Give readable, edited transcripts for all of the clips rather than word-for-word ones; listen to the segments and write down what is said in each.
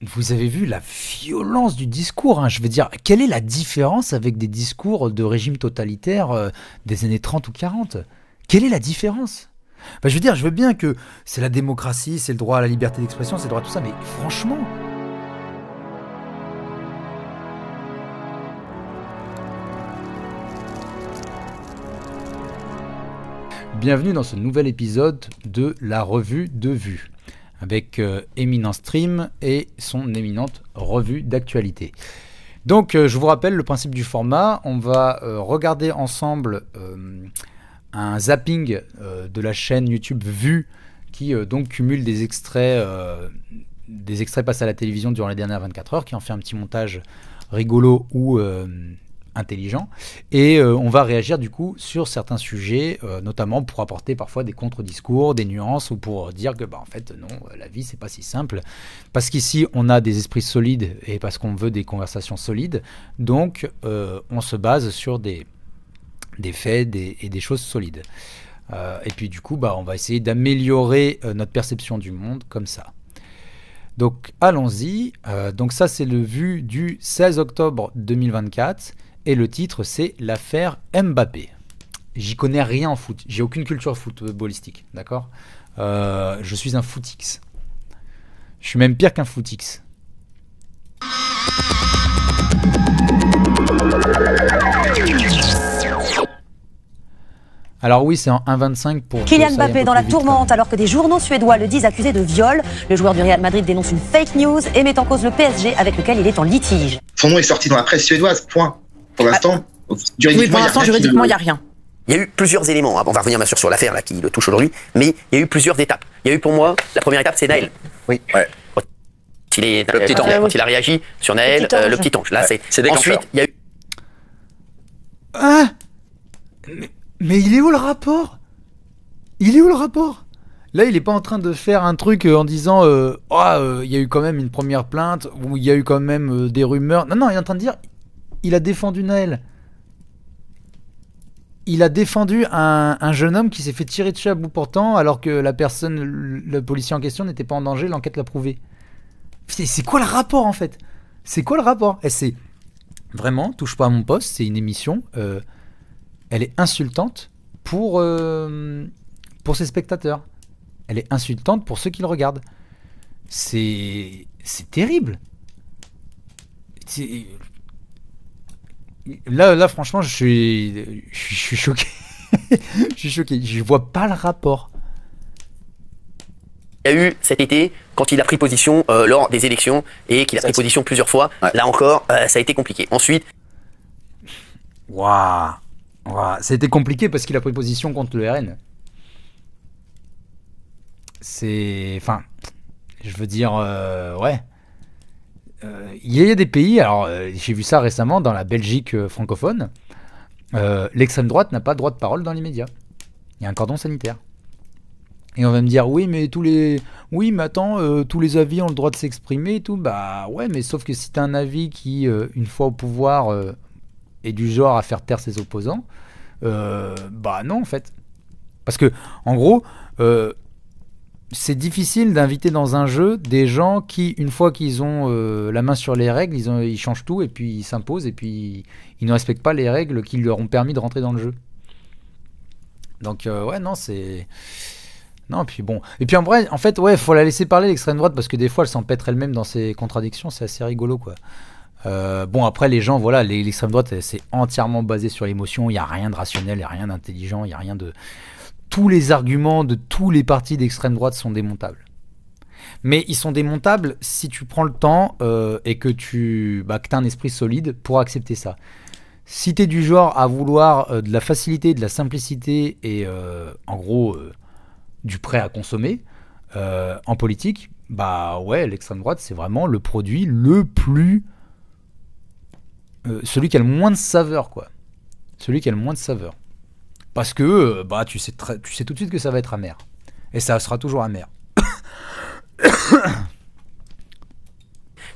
vous avez vu la violence du discours, hein. Je veux dire, quelle est la différence avec des discours de régime totalitaire des années 30 ou 40? Quelle est la différence? Bah, je veux dire, je veux bien que c'est la démocratie, c'est le droit à la liberté d'expression, c'est le droit à tout ça, mais franchement... Bienvenue dans ce nouvel épisode de la revue de vue, avec Éminent Stream et son éminente revue d'actualité. Donc, je vous rappelle le principe du format. On va regarder ensemble un zapping de la chaîne YouTube Vue qui donc cumule des extraits passés à la télévision durant les dernières 24 heures, qui en fait un petit montage rigolo ou intelligent, et on va réagir du coup sur certains sujets, notamment pour apporter parfois des contre-discours, des nuances, ou pour dire que en fait non, la vie c'est pas si simple, parce qu'ici on a des esprits solides et parce qu'on veut des conversations solides, donc on se base sur des faits et des choses solides, et puis du coup on va essayer d'améliorer notre perception du monde comme ça. Donc allons-y. Donc ça c'est le vu du 16 octobre 2024 et le titre c'est l'affaire Mbappé. J'y connais rien en foot, j'ai aucune culture footballistique, d'accord. Je suis un footix. Je suis même pire qu'un footix. Alors oui, c'est en 1,25 pour... Kylian Mbappé dans la tourmente alors que des journaux suédois le disent accusé de viol. Le joueur du Real Madrid dénonce une fake news et met en cause le PSG avec lequel il est en litige. Son nom est sorti dans la presse suédoise, point. Pour l'instant, juridiquement, il n'y a rien. Il y a eu plusieurs éléments. On va revenir bien sûr sur l'affaire là qui le touche aujourd'hui, mais il y a eu plusieurs étapes. Il y a eu pour moi, la première étape, c'est Naël. Oui. Ouais. Quand il a réagi sur Naël, le petit ange. Là, c'est déclencheur. Ensuite, il y a eu... Ah, mais il est où le rapport? Il est où le rapport? Là, il est pas en train de faire un truc en disant il y a eu quand même une première plainte, ou il y a eu quand même des rumeurs. Non, il est en train de dire il a défendu Naël. Il a défendu un jeune homme qui s'est fait tirer dessus à bout portant alors que le policier en question n'était pas en danger, l'enquête l'a prouvé. C'est quoi le rapport en fait? C'est quoi le rapport? Et c'est vraiment, touche pas à mon poste, c'est une émission, elle est insultante pour ses spectateurs. Elle est insultante pour ceux qui le regardent. C'est terrible. Là, franchement, je suis choqué. Je suis choqué. Je vois pas le rapport. Il y a eu cet été, quand il a pris position lors des élections, et qu'il a pris position plusieurs fois, là encore, ça a été compliqué. Ensuite... Waouh, ça a été compliqué parce qu'il a pris position contre le RN. Enfin, je veux dire, ouais. Il y a des pays, alors j'ai vu ça récemment dans la Belgique francophone, l'extrême droite n'a pas de droit de parole dans les médias. Il y a un cordon sanitaire. Et on va me dire, oui, mais tous les avis ont le droit de s'exprimer et tout. Bah ouais, mais sauf que si t'as un avis qui, une fois au pouvoir, est du genre à faire taire ses opposants, bah non en fait. Parce que, en gros, c'est difficile d'inviter dans un jeu des gens qui, une fois qu'ils ont la main sur les règles, ils changent tout et puis ils s'imposent et puis ils ne respectent pas les règles qui leur ont permis de rentrer dans le jeu. Donc ouais, non, c'est... Non, puis bon. Et puis en vrai, en fait, ouais, faut la laisser parler l'extrême droite parce que des fois, elle s'empêtre elle-même dans ses contradictions, c'est assez rigolo, quoi. Bon, après, les gens, voilà, l'extrême droite, c'est entièrement basé sur l'émotion, il n'y a rien de rationnel, il n'y a rien d'intelligent, il n'y a rien de... Tous les arguments de tous les partis d'extrême droite sont démontables. Mais ils sont démontables si tu prends le temps et que tu as un esprit solide pour accepter ça. Si tu es du genre à vouloir de la facilité, de la simplicité et en gros du prêt à consommer en politique, bah ouais, l'extrême droite c'est vraiment le produit le plus... celui qui a le moins de saveur, quoi. Celui qui a le moins de saveur. Parce que tu sais tout de suite que ça va être amer. Et ça sera toujours amer. Il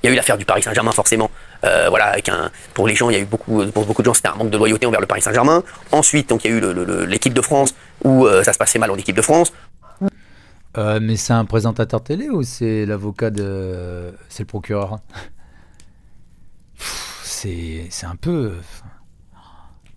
y a eu l'affaire du Paris Saint-Germain, forcément. Voilà, pour les gens, il y a eu pour beaucoup de gens, c'était un manque de loyauté envers le Paris Saint-Germain. Ensuite, donc, il y a eu l'équipe de France, où ça se passait mal en équipe de France. Mais c'est un présentateur télé ou c'est l'avocat de... C'est le procureur? C'est un peu...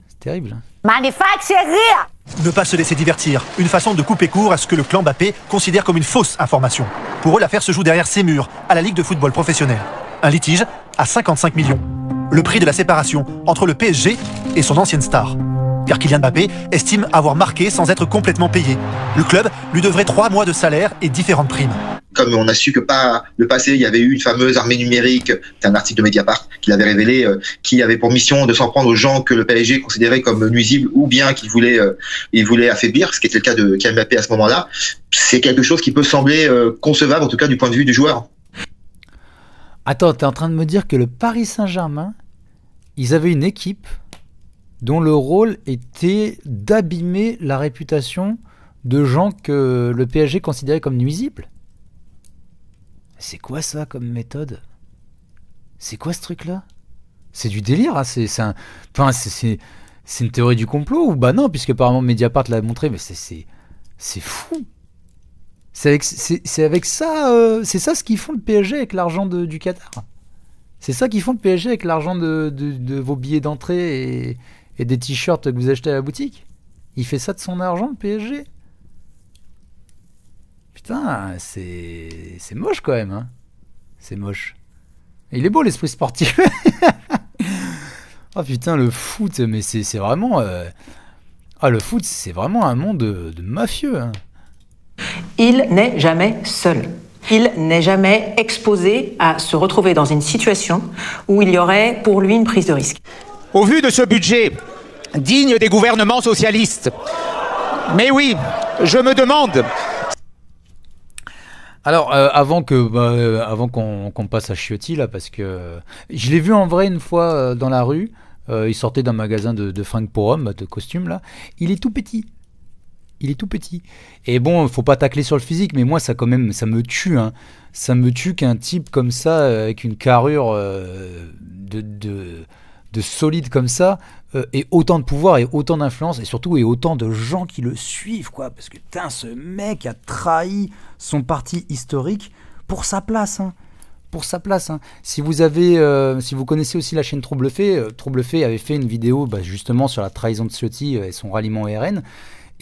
C'est terrible. Hein. Magnifique, c'est rire. Ne pas se laisser divertir, une façon de couper court à ce que le clan Mbappé considère comme une fausse information. Pour eux, l'affaire se joue derrière ces murs, à la Ligue de football professionnel. Un litige à 55 millions. Le prix de la séparation entre le PSG et son ancienne star. Car Kylian Mbappé estime avoir marqué sans être complètement payé. Le club lui devrait 3 mois de salaire et différentes primes. Comme on a su que par le passé, il y avait eu une fameuse armée numérique, c'est un article de Mediapart qui l'avait révélé, qui avait pour mission de s'en prendre aux gens que le PSG considérait comme nuisibles ou bien qu'il voulait affaiblir, ce qui était le cas de Kylian Mbappé à ce moment-là. C'est quelque chose qui peut sembler concevable, en tout cas du point de vue du joueur. Attends, t'es en train de me dire que le Paris Saint-Germain, ils avaient une équipe dont le rôle était d'abîmer la réputation de gens que le PSG considérait comme nuisibles? C'est quoi ça comme méthode? C'est quoi ce truc-là? C'est du délire, hein. C'est une théorie du complot ou bah non, puisque apparemment Mediapart l'a montré, mais c'est fou. C'est avec ça, c'est ça ce qu'ils font le PSG avec l'argent du Qatar. C'est ça qu'ils font le PSG avec l'argent de vos billets d'entrée et des t-shirts que vous achetez à la boutique. Il fait ça de son argent, le PSG. Putain, c'est moche quand même, hein. C'est moche. Et il est beau l'esprit sportif. Oh putain, le foot, mais c'est vraiment... le foot, c'est vraiment un monde de mafieux, hein. Il n'est jamais seul. Il n'est jamais exposé à se retrouver dans une situation où il y aurait pour lui une prise de risque. Au vu de ce budget, digne des gouvernements socialistes, mais oui, je me demande... Alors, avant qu'on passe à Ciotti, là, parce que je l'ai vu en vrai une fois dans la rue, il sortait d'un magasin de fringues pour hommes, de costumes, là, il est tout petit. Il est tout petit. Et bon, faut pas tacler sur le physique, mais moi, ça quand même, ça me tue, hein. Ça me tue qu'un type comme ça, avec une carrure de solide comme ça, ait autant de pouvoir et autant d'influence, et surtout ait autant de gens qui le suivent, quoi. Parce que, putain, ce mec a trahi son parti historique pour sa place, hein. Pour sa place, hein. Si vous connaissez aussi la chaîne Trouble Fait avait fait une vidéo justement sur la trahison de Ciotti et son ralliement au RN.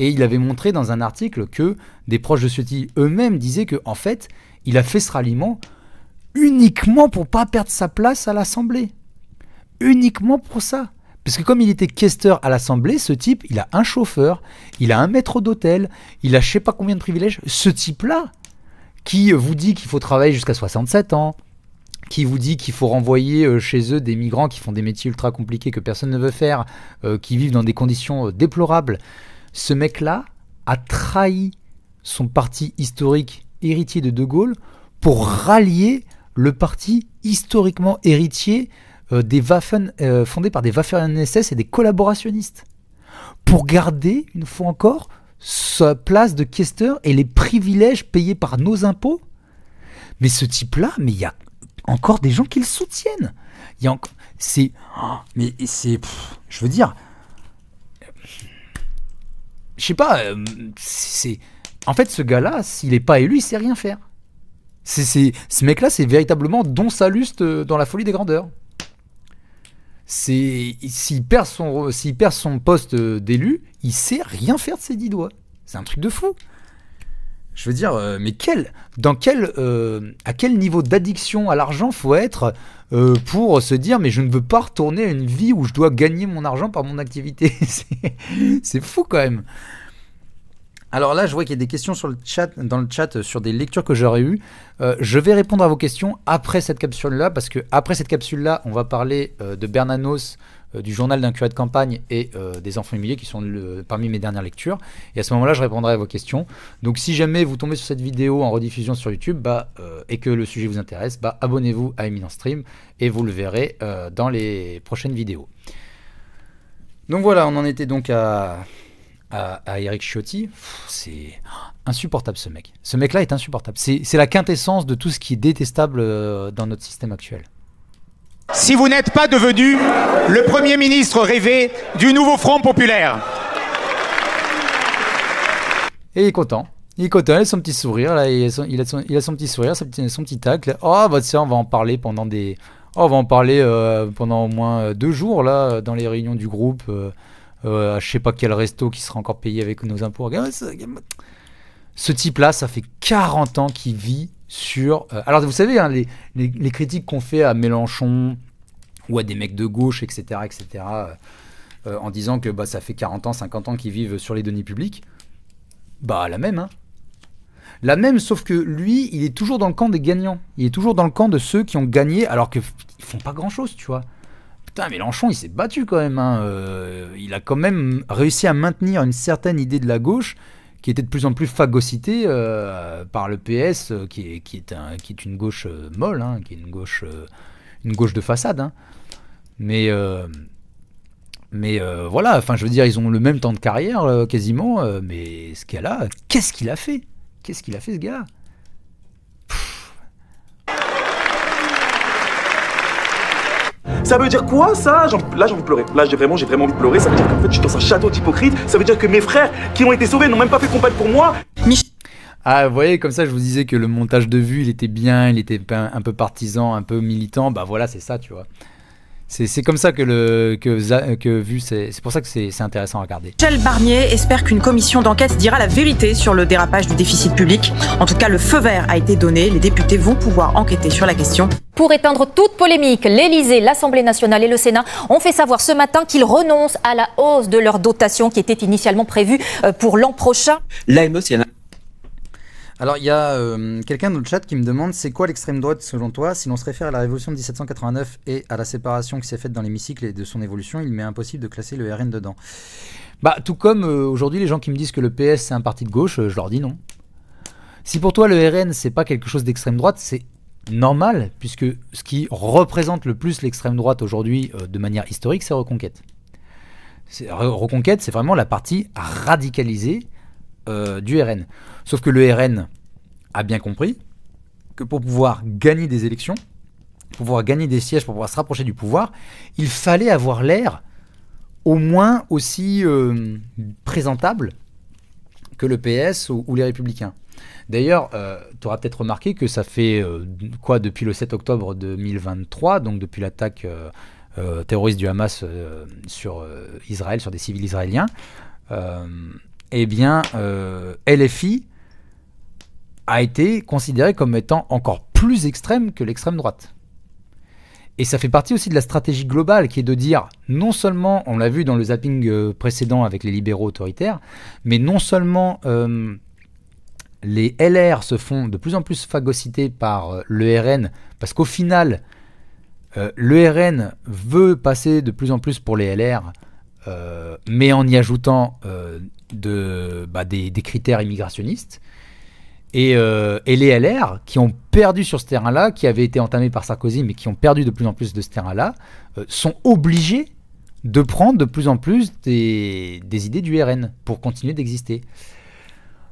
Et il avait montré dans un article que des proches de Ciotti eux-mêmes disaient que en fait, il a fait ce ralliement uniquement pour pas perdre sa place à l'Assemblée. Uniquement pour ça. Parce que comme il était questeur à l'Assemblée, ce type, il a un chauffeur, il a un maître d'hôtel, il a je sais pas combien de privilèges. Ce type-là, qui vous dit qu'il faut travailler jusqu'à 67 ans, qui vous dit qu'il faut renvoyer chez eux des migrants qui font des métiers ultra compliqués que personne ne veut faire, qui vivent dans des conditions déplorables. Ce mec-là a trahi son parti historique héritier de De Gaulle pour rallier le parti historiquement héritier des Waffen, fondé par des Waffen-SS et des collaborationnistes. Pour garder, une fois encore, sa place de questeur et les privilèges payés par nos impôts. Mais ce type-là, mais il y a encore des gens qui le soutiennent. Il y a encore... C'est... Mais c'est... Je veux dire... Je sais pas, en fait, ce gars-là, s'il n'est pas élu, il sait rien faire. Ce mec-là, c'est véritablement Don Salluste dans La Folie des Grandeurs. S'il perd son poste d'élu, il sait rien faire de ses 10 doigts. C'est un truc de fou. Je veux dire, mais à quel niveau d'addiction à l'argent faut être pour se dire mais je ne veux pas retourner à une vie où je dois gagner mon argent par mon activité. C'est fou quand même. Alors là, je vois qu'il y a des questions dans le chat sur des lectures que j'aurais eues. Je vais répondre à vos questions après cette capsule-là, parce que après cette capsule-là, on va parler de Bernanos, du journal d'un curé de campagne et des enfants humiliés qui sont parmi mes dernières lectures. Et à ce moment-là, je répondrai à vos questions. Donc si jamais vous tombez sur cette vidéo en rediffusion sur YouTube et que le sujet vous intéresse, abonnez-vous à Eminence Stream et vous le verrez dans les prochaines vidéos. Donc voilà, on en était donc à Éric Ciotti. C'est insupportable ce mec. Ce mec-là est insupportable. C'est la quintessence de tout ce qui est détestable dans notre système actuel. Si vous n'êtes pas devenu le Premier ministre rêvé du nouveau Front populaire. Et il est content. Il est content, il a son petit sourire, là, il a son petit sourire, son petit tacle. Oh, bah tiens, on va en parler pendant pendant au moins 2 jours, là, dans les réunions du groupe. Je sais pas quel resto qui sera encore payé avec nos impôts. Regarde, ce type-là, ça fait 40 ans qu'il vit sur... alors, vous savez, hein, les critiques qu'on fait à Mélenchon ou à des mecs de gauche, etc., en disant que ça fait 40 ans, 50 ans qu'ils vivent sur les deniers publics, la même, hein. La même, sauf que lui, il est toujours dans le camp des gagnants. Il est toujours dans le camp de ceux qui ont gagné, alors qu'ils font pas grand-chose, tu vois. Putain, Mélenchon, il s'est battu quand même, hein. Il a quand même réussi à maintenir une certaine idée de la gauche qui était de plus en plus phagocytée par le PS, qui est une gauche molle, hein, qui est une gauche de façade, hein. Mais voilà, enfin, je veux dire, ils ont le même temps de carrière quasiment, mais ce gars-là, qu'est-ce qu'il a fait ce gars-là? Ça veut dire quoi ça? Là j'ai envie de pleurer. Là j'ai vraiment envie de pleurer. Ça veut dire qu'en fait je suis dans un château d'hypocrites. Ça veut dire que mes frères qui ont été sauvés n'ont même pas fait campagne pour moi. Ah, vous voyez, comme ça je vous disais que le montage de vue il était bien, il était un peu partisan, un peu militant. Bah voilà, c'est ça, tu vois. C'est comme ça que vu, c'est pour ça que c'est intéressant à regarder. Michel Barnier espère qu'une commission d'enquête dira la vérité sur le dérapage du déficit public. En tout cas, le feu vert a été donné. Les députés vont pouvoir enquêter sur la question. Pour éteindre toute polémique, l'Élysée, l'Assemblée nationale et le Sénat ont fait savoir ce matin qu'ils renoncent à la hausse de leur dotation qui était initialement prévue pour l'an prochain. L'AME, c'est Alors, il y a quelqu'un dans le chat qui me demande c'est quoi l'extrême droite selon toi? Si l'on se réfère à la révolution de 1789 et à la séparation qui s'est faite dans l'hémicycle et de son évolution, il m'est impossible de classer le RN dedans. Tout comme aujourd'hui, les gens qui me disent que le PS c'est un parti de gauche, je leur dis non. Si pour toi le RN c'est pas quelque chose d'extrême droite, c'est normal, puisque ce qui représente le plus l'extrême droite aujourd'hui de manière historique, c'est Reconquête. Reconquête, c'est vraiment la partie radicalisée du RN. Sauf que le RN a bien compris que pour pouvoir gagner des élections, pour pouvoir gagner des sièges, pour pouvoir se rapprocher du pouvoir, il fallait avoir l'air au moins aussi présentable que le PS ou les Républicains. D'ailleurs, tu auras peut-être remarqué que ça fait depuis le 7 octobre 2023, donc depuis l'attaque terroriste du Hamas sur Israël, sur des civils israéliens, LFI a été considéré comme étant encore plus extrême que l'extrême droite. Et ça fait partie aussi de la stratégie globale qui est de dire, non seulement, on l'a vu dans le zapping précédent avec les libéraux autoritaires, mais non seulement les LR se font de plus en plus phagocytés par le RN, parce qu'au final, le RN veut passer de plus en plus pour les LR, mais en y ajoutant des critères immigrationnistes. Et les LR, qui ont perdu sur ce terrain-là, qui avaient été entamés par Sarkozy, mais qui ont perdu de plus en plus de ce terrain-là, sont obligés de prendre de plus en plus des idées du RN pour continuer d'exister.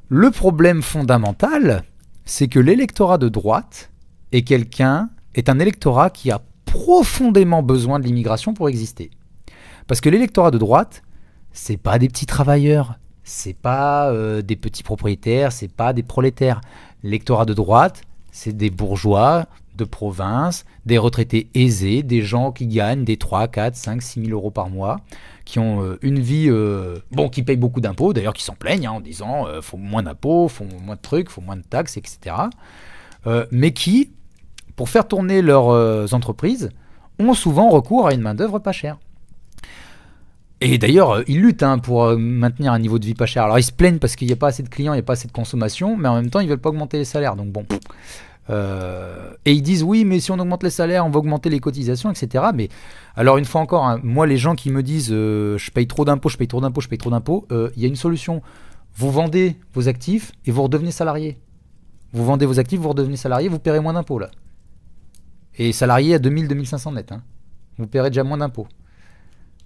Le problème fondamental, c'est que l'électorat de droite est un électorat qui a profondément besoin de l'immigration pour exister. Parce que l'électorat de droite, c'est pas des petits travailleurs, c'est pas des petits propriétaires, c'est pas des prolétaires. L'électorat de droite, c'est des bourgeois de province, des retraités aisés, des gens qui gagnent des 3, 4, 5, 6 000 euros par mois, qui ont une vie, qui payent beaucoup d'impôts, d'ailleurs qui s'en plaignent en disant faut moins d'impôts, faut moins de trucs, faut moins de taxes, etc. Mais qui, pour faire tourner leurs entreprises, ont souvent recours à une main-d'œuvre pas chère. Et d'ailleurs, ils luttent pour maintenir un niveau de vie pas cher. Alors ils se plaignent parce qu'il n'y a pas assez de clients, il n'y a pas assez de consommation, mais en même temps, ils ne veulent pas augmenter les salaires. Donc bon. Et ils disent oui, mais si on augmente les salaires, on va augmenter les cotisations, etc. Mais alors une fois encore, hein, moi les gens qui me disent je paye trop d'impôts, il y a une solution. Vous vendez vos actifs et vous redevenez salarié. Vous vendez vos actifs, vous redevenez salarié, vous paierez moins d'impôts là. Et salarié à 2000-2500 net. Hein. Vous paierez déjà moins d'impôts.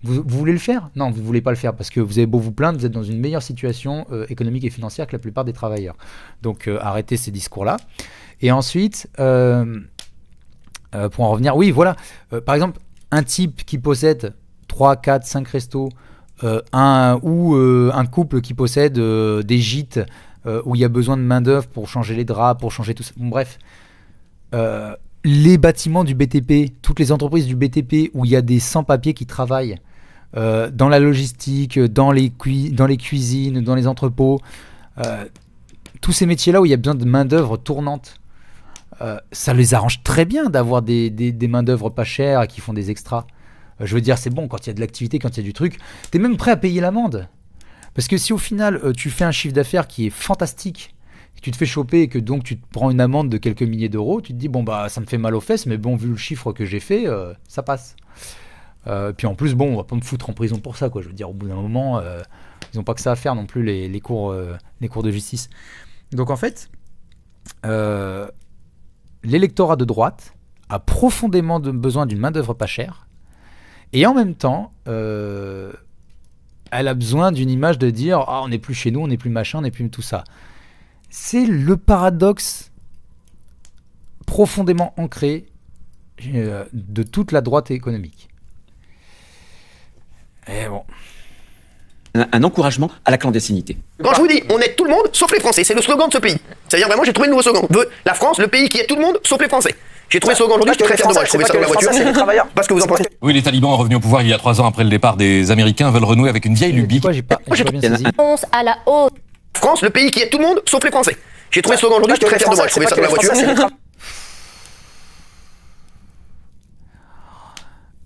Vous voulez le faire? Non, vous ne voulez pas le faire parce que vous avez beau vous plaindre, vous êtes dans une meilleure situation économique et financière que la plupart des travailleurs. Donc arrêtez ces discours-là. Et ensuite, pour en revenir, oui, voilà. Par exemple, un type qui possède 3, 4, 5 restos, un couple qui possède des gîtes où il y a besoin de main-d'œuvre pour changer les draps, pour changer tout ça. Bon, bref. Les bâtiments du BTP, toutes les entreprises du BTP où il y a des sans-papiers qui travaillent dans la logistique, dans les cuisines, dans les entrepôts, tous ces métiers-là où il y a besoin de main-d'œuvre tournante, ça les arrange très bien d'avoir des main-d'œuvre pas chères qui font des extras. Je veux dire, c'est bon, quand il y a de l'activité, quand il y a du truc, t'es même prêt à payer l'amende. Parce que si au final, tu fais un chiffre d'affaires qui est fantastique, tu te fais choper et que donc tu te prends une amende de quelques milliers d'euros, tu te dis bon bah ça me fait mal aux fesses, mais bon vu le chiffre que j'ai fait, ça passe. Puis en plus bon on va pas me foutre en prison pour ça quoi. Je veux dire au bout d'un moment ils ont pas que ça à faire non plus les cours de justice. Donc en fait l'électorat de droite a profondément besoin d'une main d'œuvre pas chère et en même temps elle a besoin d'une image de dire ah on n'est plus chez nous, on n'est plus machin, on n'est plus tout ça. C'est le paradoxe profondément ancré de toute la droite économique. Et bon. Un encouragement à la clandestinité. Quand je vous dis, on aide tout le monde sauf les Français, c'est le slogan de ce pays. C'est-à-dire vraiment, j'ai trouvé un nouveau slogan. La France, le pays qui aide tout le monde sauf les Français. J'ai trouvé ce slogan aujourd'hui, je suis très fier de moi. Je trouvais ça dans la voiture. Parce que vous en pensez. Oui, les talibans revenus au pouvoir il y a 3 ans après le départ des Américains veulent renouer avec une vieille lubie. J'ai pas bien saisi. À la hausse. France, le pays qui aide tout le monde sauf les Français. J'ai trouvé ce slogan aujourd'hui, je suis très fier de moi. Je trouvais ça dans la voiture.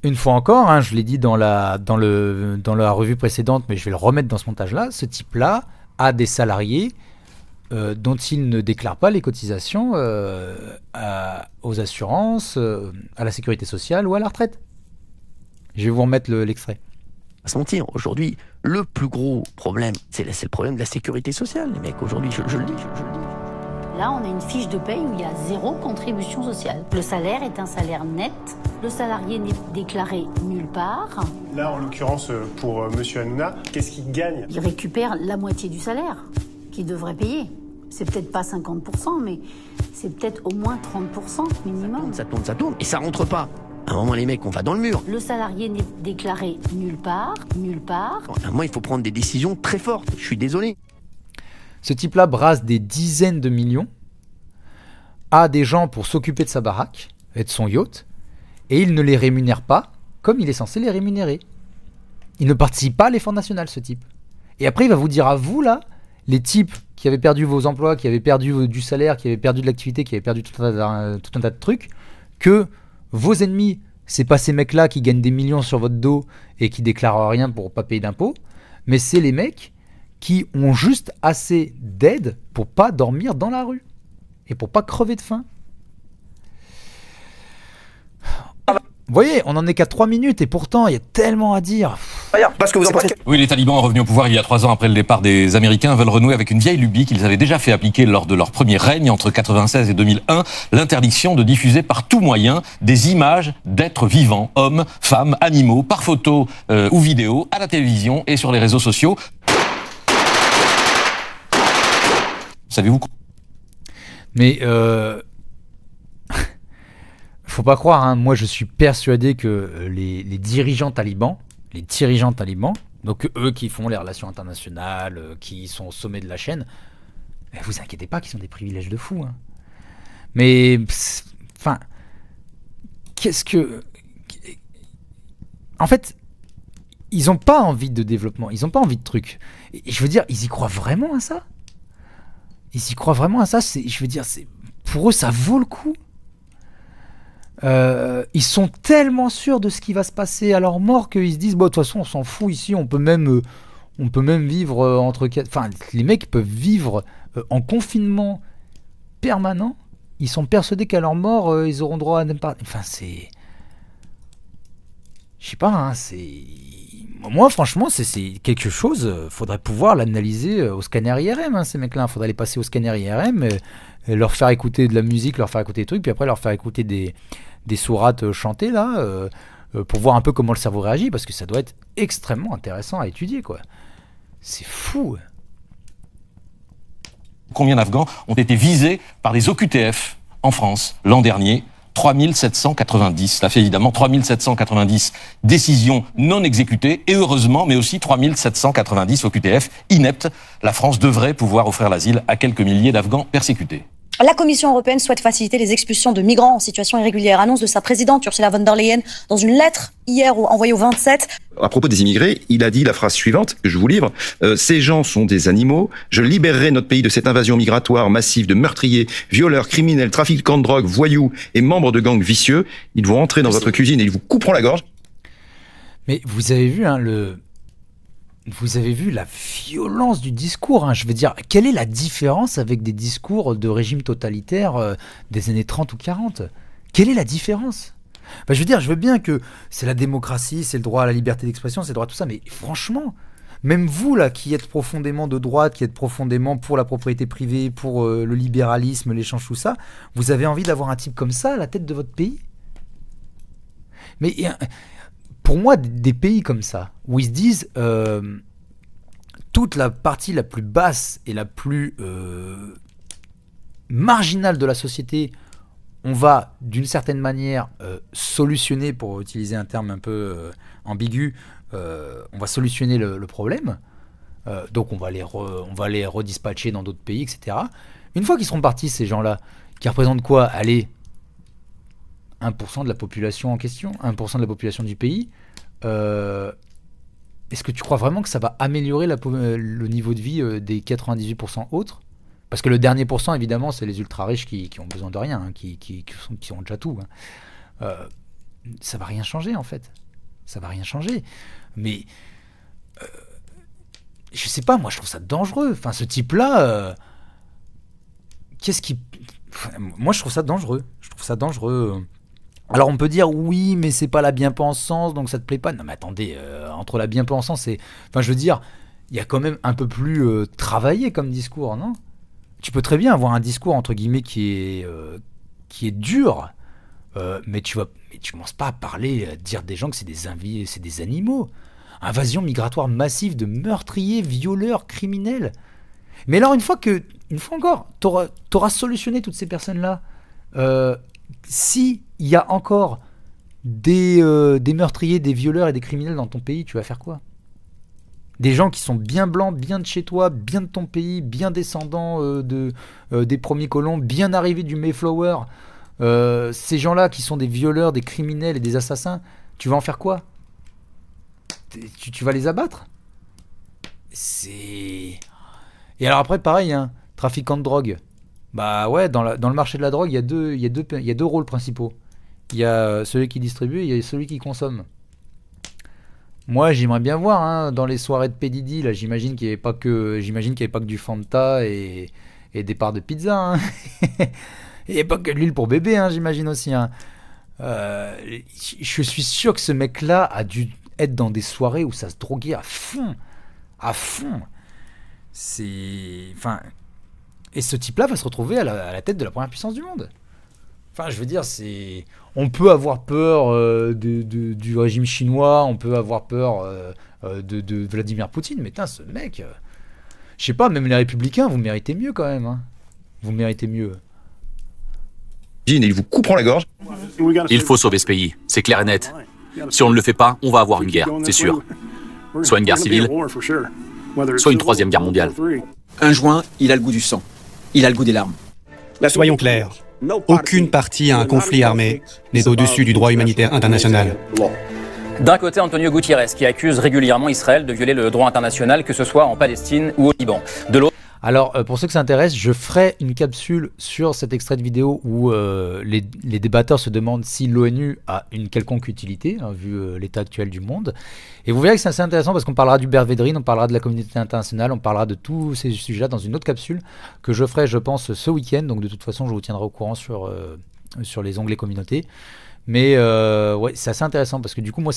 Une fois encore, hein, je l'ai dit dans la revue précédente, mais je vais le remettre dans ce montage-là, ce type-là a des salariés dont il ne déclare pas les cotisations aux assurances, à la sécurité sociale ou à la retraite. Je vais vous remettre l'extrait. À se mentir, aujourd'hui, le plus gros problème, c'est le problème de la sécurité sociale. Les mecs, aujourd'hui, je le dis. Là, on a une fiche de paye où il y a 0 contribution sociale. Le salaire est un salaire net. Le salarié n'est déclaré nulle part. Là, en l'occurrence, pour Monsieur Hanouna, qu'est-ce qu'il gagne? Il récupère la moitié du salaire qu'il devrait payer. C'est peut-être pas 50%, mais c'est peut-être au moins 30% minimum. Ça tourne, et ça rentre pas. À un moment, les mecs, on va dans le mur. Le salarié n'est déclaré nulle part. À un moment, il faut prendre des décisions très fortes. Je suis désolé. Ce type-là brasse des dizaines de millions à des gens pour s'occuper de sa baraque et de son yacht, et il ne les rémunère pas comme il est censé les rémunérer. Il ne participe pas à l'effort national, ce type. Et après, il va vous dire à vous, là, les types qui avaient perdu vos emplois, qui avaient perdu du salaire, qui avaient perdu de l'activité, qui avaient perdu tout un tas de trucs, que vos ennemis, c'est pas ces mecs-là qui gagnent des millions sur votre dos et qui déclarent rien pour pas payer d'impôts, mais c'est les mecs qui ont juste assez d'aide pour pas dormir dans la rue et pour pas crever de faim. Vous voyez, on en est qu'à 3 minutes et pourtant il y a tellement à dire. Parce que vous en pensez. Oui, les talibans revenus au pouvoir il y a 3 ans après le départ des Américains veulent renouer avec une vieille lubie qu'ils avaient déjà fait appliquer lors de leur premier règne entre 1996 et 2001, l'interdiction de diffuser par tout moyen des images d'êtres vivants, hommes, femmes, animaux, par photo ou vidéo, à la télévision et sur les réseaux sociaux. Savez-vous? Mais faut pas croire, hein, moi je suis persuadé que les dirigeants talibans, donc eux qui font les relations internationales, qui sont au sommet de la chaîne, vous inquiétez pas qu'ils ont des privilèges de fou. Hein. Mais, enfin, en fait, ils ont pas envie de développement, ils ont pas envie de trucs. Et je veux dire, ils y croient vraiment à ça? Ils y croient vraiment à ça? Je veux dire, pour eux, ça vaut le coup. Ils sont tellement sûrs de ce qui va se passer à leur mort qu'ils se disent, bon, de toute façon, on s'en fout ici, on peut même vivre entre... Enfin, les mecs peuvent vivre en confinement permanent. Ils sont persuadés qu'à leur mort, ils auront droit à n'importe quoi. Enfin, c'est... Je sais pas, hein, c'est... Moi, franchement, c'est quelque chose, faudrait pouvoir l'analyser au scanner IRM, hein, ces mecs-là. Faudrait les passer au scanner IRM, et leur faire écouter de la musique, leur faire écouter des trucs, puis après leur faire écouter des sourates chantées, là, pour voir un peu comment le cerveau réagit, parce que ça doit être extrêmement intéressant à étudier, quoi. C'est fou. Combien d'Afghans ont été visés par des OQTF en France l'an dernier? 3790. Cela fait évidemment 3790 décisions non exécutées et heureusement, mais aussi 3790 OQTF ineptes. La France devrait pouvoir offrir l'asile à quelques milliers d'Afghans persécutés. La Commission européenne souhaite faciliter les expulsions de migrants en situation irrégulière. Annonce de sa présidente Ursula von der Leyen dans une lettre hier envoyée aux 27. À propos des immigrés, il a dit la phrase suivante, que je vous livre. Ces gens sont des animaux. Je libérerai notre pays de cette invasion migratoire massive de meurtriers, violeurs, criminels, trafiquants de drogue, voyous et membres de gangs vicieux. Ils vont entrer dans votre cuisine et ils vous couperont la gorge. Mais vous avez vu, hein, vous avez vu la violence du discours, hein. Je veux dire, quelle est la différence avec des discours de régime totalitaire des années 30 ou 40 ? Quelle est la différence ? Bah, je veux dire, je veux bien que c'est la démocratie, c'est le droit à la liberté d'expression, c'est le droit à tout ça, mais franchement, même vous là qui êtes profondément de droite, qui êtes profondément pour la propriété privée, pour le libéralisme, l'échange, tout ça, vous avez envie d'avoir un type comme ça à la tête de votre pays ? Mais pour moi, des pays comme ça, où ils se disent toute la partie la plus basse et la plus marginale de la société, on va d'une certaine manière solutionner, pour utiliser un terme un peu ambigu, on va solutionner le problème. Donc on va les redispatcher dans d'autres pays, etc. Une fois qu'ils seront partis, ces gens-là, qui représentent quoi ? Allez, 1% de la population en question, 1% de la population du pays. Est-ce que tu crois vraiment que ça va améliorer le niveau de vie des 98% autres ? Parce que le dernier pourcent, évidemment, c'est les ultra-riches qui ont besoin de rien, hein, qui ont déjà tout. Hein. Ça va rien changer, en fait. Ça va rien changer. Mais je sais pas, moi, je trouve ça dangereux. Enfin, ce type-là, moi, je trouve ça dangereux. Je trouve ça dangereux. Alors on peut dire oui, mais c'est pas la bien-pensance, donc ça te plaît pas. Non mais attendez, entre la bien-pensance et... Enfin je veux dire, il y a quand même un peu plus travaillé comme discours, non ? Tu peux très bien avoir un discours entre guillemets qui est dur, mais tu commences pas à parler, à dire des gens que c'est des animaux. Invasion migratoire massive de meurtriers, violeurs, criminels. Mais alors une fois encore, t'auras solutionné toutes ces personnes-là. Si il y a encore des meurtriers, des violeurs et des criminels dans ton pays, tu vas faire quoi ? Des gens qui sont bien blancs, bien de chez toi, bien de ton pays, bien descendants des premiers colons, bien arrivés du Mayflower. Ces gens-là qui sont des violeurs, des criminels et des assassins, tu vas en faire quoi ? Tu vas les abattre ? Et alors après, pareil, hein, trafiquant de drogue. Bah ouais, dans le marché de la drogue, il y a deux rôles principaux. Il y a celui qui distribue et il y a celui qui consomme. Moi, j'aimerais bien voir, hein, dans les soirées de P. Diddy, là, j'imagine qu'il n'y avait pas que du Fanta et des parts de pizza. Hein. Il n'y avait pas que de l'huile pour bébé, hein, j'imagine aussi. Hein. Je suis sûr que ce mec-là a dû être dans des soirées où ça se droguait à fond. À fond. Enfin... Et ce type-là va se retrouver à la tête de la première puissance du monde. Enfin, je veux dire, on peut avoir peur du régime chinois, on peut avoir peur de Vladimir Poutine, mais putain, ce mec, je sais pas, même les républicains, vous méritez mieux quand même. Hein. Vous méritez mieux. Ils vous couperont la gorge. Il faut sauver ce pays, c'est clair et net. Si on ne le fait pas, on va avoir une guerre, c'est sûr. Soit une guerre civile, soit une troisième guerre mondiale. Un joint, il a le goût du sang. Il a le goût des larmes. Soyons clairs. Aucune partie à un conflit armé n'est au-dessus du droit humanitaire international. D'un côté, Antonio Gutiérrez, qui accuse régulièrement Israël de violer le droit international, que ce soit en Palestine ou au Liban. De l'autre... Alors, pour ceux que ça intéresse, je ferai une capsule sur cet extrait de vidéo où les débatteurs se demandent si l'ONU a une quelconque utilité, hein, vu l'état actuel du monde. Et vous verrez que c'est assez intéressant parce qu'on parlera du Bervédrine, on parlera de la communauté internationale, on parlera de tous ces sujets-là dans une autre capsule que je ferai, je pense, ce week-end. Donc, de toute façon, je vous tiendrai au courant sur les onglets communauté. Mais ouais, c'est assez intéressant parce que du coup, moi,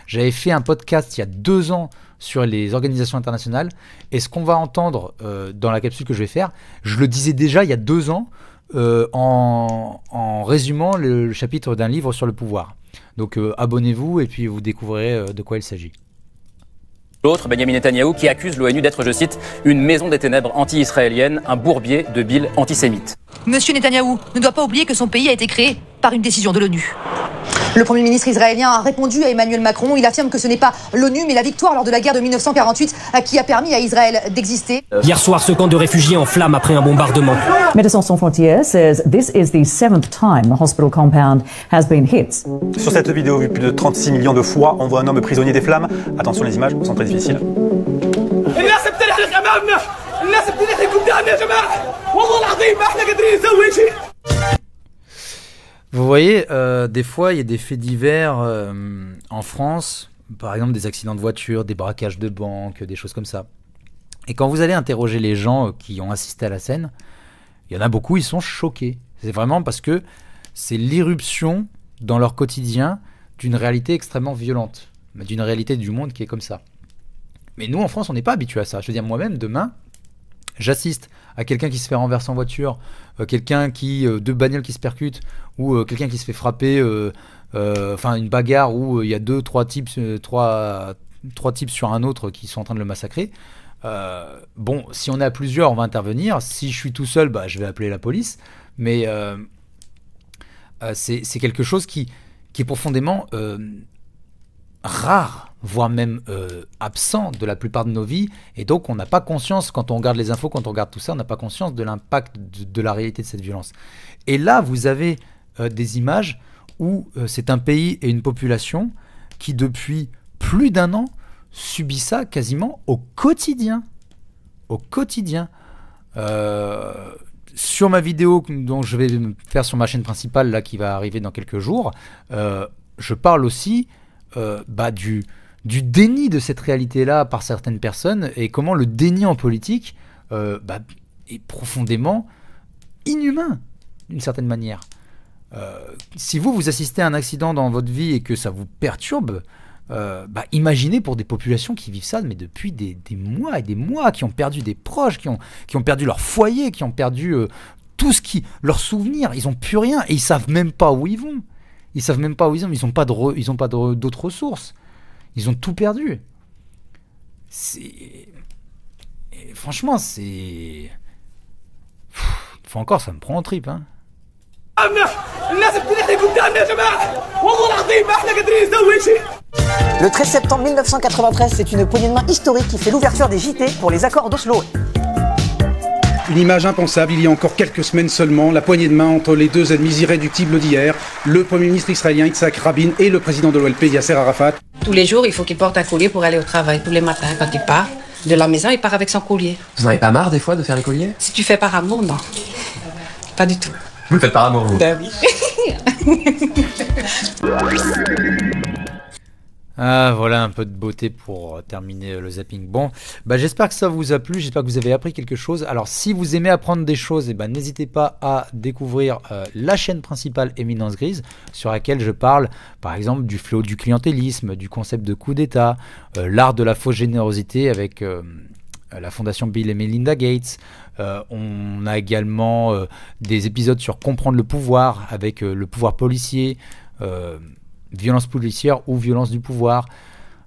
j'avais fait un podcast il y a 2 ans sur les organisations internationales. Et ce qu'on va entendre dans la capsule que je vais faire, je le disais déjà il y a 2 ans en résumant le chapitre d'un livre sur le pouvoir. Donc abonnez-vous et puis vous découvrirez de quoi il s'agit. L'autre, Benjamin Netanyahou, qui accuse l'ONU d'être, je cite, une maison des ténèbres anti-israélienne, un bourbier de bile antisémite. Monsieur Netanyahou ne doit pas oublier que son pays a été créé par une décision de l'ONU. Le Premier ministre israélien a répondu à Emmanuel Macron. Il affirme que ce n'est pas l'ONU, mais la victoire lors de la guerre de 1948 qui a permis à Israël d'exister. Hier soir, ce camp de réfugiés en flammes après un bombardement. Médecins Sans Frontières says this is the 7th time the hospital compound has been hit. Sur cette vidéo vue plus de 36 millions de fois, on voit un homme prisonnier des flammes. Attention, les images sont très difficiles. Vous voyez, des fois, il y a des faits divers en France, par exemple des accidents de voiture, des braquages de banques, des choses comme ça. Et quand vous allez interroger les gens qui ont assisté à la scène, il y en a beaucoup, ils sont choqués. C'est vraiment parce que c'est l'irruption dans leur quotidien d'une réalité extrêmement violente, d'une réalité du monde qui est comme ça. Mais nous, en France, on n'est pas habitué à ça. Je veux dire, moi-même, demain, j'assiste à quelqu'un qui se fait renverser en voiture, quelqu'un qui, deux bagnoles qui se percutent, ou quelqu'un qui se fait frapper, enfin une bagarre où il y a trois types sur un autre qui sont en train de le massacrer. Bon, si on est à plusieurs, on va intervenir. Si je suis tout seul, bah, je vais appeler la police. Mais c'est quelque chose qui est profondément rare, voire même absent de la plupart de nos vies, et donc on n'a pas conscience, quand on regarde les infos, quand on regarde tout ça, on n'a pas conscience de l'impact de la réalité de cette violence. Et là, vous avez des images où c'est un pays et une population qui, depuis plus d'1 an, subit ça quasiment au quotidien. Au quotidien. Sur ma vidéo dont je vais faire sur ma chaîne principale, là, qui va arriver dans quelques jours, je parle aussi du déni de cette réalité-là par certaines personnes, et comment le déni en politique est profondément inhumain, d'une certaine manière. Si vous assistez à un accident dans votre vie et que ça vous perturbe, imaginez pour des populations qui vivent ça mais depuis des mois et des mois, qui ont perdu des proches, qui ont perdu leur foyer, qui ont perdu tout ce qui... leurs souvenirs, ils n'ont plus rien, et ils savent même pas où ils vont. Ils savent même pas où ils sont, ils n'ont pas d'autres ressources. Ils ont tout perdu. Franchement, c'est... Faut encore, ça me prend en trip, hein. Le 13 septembre 1993, c'est une poignée de main historique qui fait l'ouverture des JT pour les accords d'Oslo. Une image impensable, il y a encore quelques semaines seulement, la poignée de main entre les deux ennemis irréductibles d'hier, le Premier ministre israélien Yitzhak Rabin et le président de l'OLP Yasser Arafat. Tous les jours, il faut qu'il porte un collier pour aller au travail. Tous les matins, quand il part de la maison, il part avec son collier. Vous n'en avez pas marre des fois de faire les colliers? Si tu fais par amour, non. Pas du tout. Vous le faites par amour, vous? Ben oui. Ah, voilà un peu de beauté pour terminer le zapping. Bon, j'espère que ça vous a plu, j'espère que vous avez appris quelque chose. Alors, si vous aimez apprendre des choses, n'hésitez pas à découvrir la chaîne principale Éminence Grise, sur laquelle je parle, par exemple, du fléau du clientélisme, du concept de coup d'État, l'art de la fausse générosité avec la fondation Bill et Melinda Gates. On a également des épisodes sur comprendre le pouvoir, avec le pouvoir policier, violence policière ou violence du pouvoir,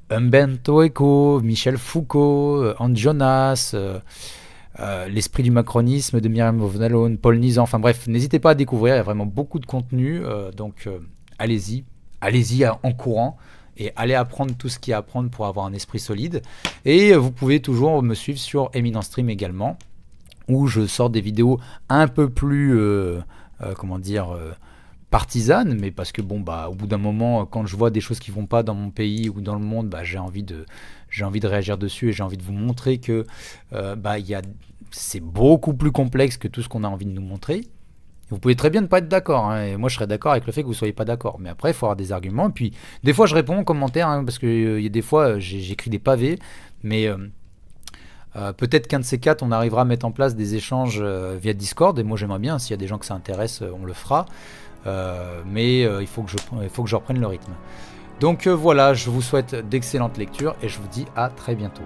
Umberto Eco, Michel Foucault, Anne Jonas, l'esprit du macronisme de Myriam Von Paul Nizan, enfin bref, n'hésitez pas à découvrir, il y a vraiment beaucoup de contenu, donc allez-y en courant, et allez apprendre tout ce qu'il y a à apprendre pour avoir un esprit solide. Et vous pouvez toujours me suivre sur Eminence Stream également, où je sors des vidéos un peu plus, partisane, mais parce que au bout d'un moment, quand je vois des choses qui vont pas dans mon pays ou dans le monde, j'ai envie de réagir dessus, et j'ai envie de vous montrer que c'est beaucoup plus complexe que tout ce qu'on a envie de nous montrer. Vous pouvez très bien ne pas être d'accord, hein, et moi je serais d'accord avec le fait que vous soyez pas d'accord, mais après il faut avoir des arguments, et puis des fois je réponds en commentaire, hein, parce que y a des fois j'écris des pavés, mais peut-être qu'un de ces quatre on arrivera à mettre en place des échanges via Discord, et moi j'aimerais bien, s'il y a des gens que ça intéresse, on le fera. Mais il faut que je reprenne le rythme. Donc voilà, je vous souhaite d'excellentes lectures et je vous dis à très bientôt.